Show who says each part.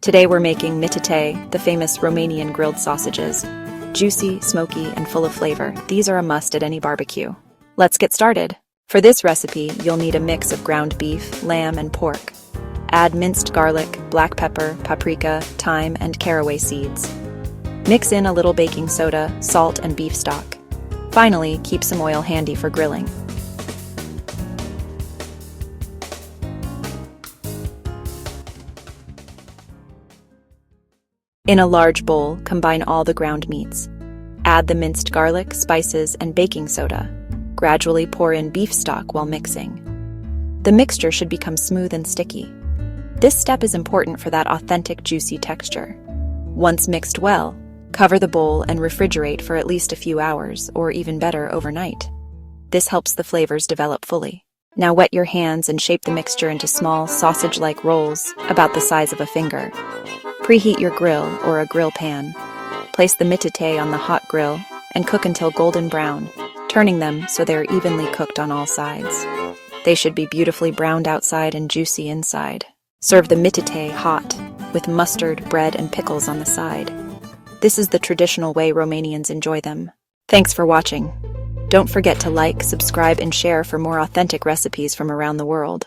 Speaker 1: Today we're making Mititei, the famous Romanian grilled sausages. Juicy, smoky, and full of flavor, these are a must at any barbecue. Let's get started. For this recipe, you'll need a mix of ground beef, lamb, and pork. Add minced garlic, black pepper, paprika, thyme, and caraway seeds. Mix in a little baking soda, salt, and beef stock. Finally, keep some oil handy for grilling. In a large bowl, combine all the ground meats. Add the minced garlic, spices, and baking soda. Gradually pour in beef stock while mixing. The mixture should become smooth and sticky. This step is important for that authentic, juicy texture. Once mixed well, cover the bowl and refrigerate for at least a few hours, or even better, overnight. This helps the flavors develop fully. Now wet your hands and shape the mixture into small, sausage-like rolls, about the size of a finger. Preheat your grill or a grill pan. Place the mititei on the hot grill and cook until golden brown, turning them so they are evenly cooked on all sides. They should be beautifully browned outside and juicy inside. Serve the mititei hot, with mustard, bread, and pickles on the side. This is the traditional way Romanians enjoy them. Thanks for watching. Don't forget to like, subscribe, and share for more authentic recipes from around the world.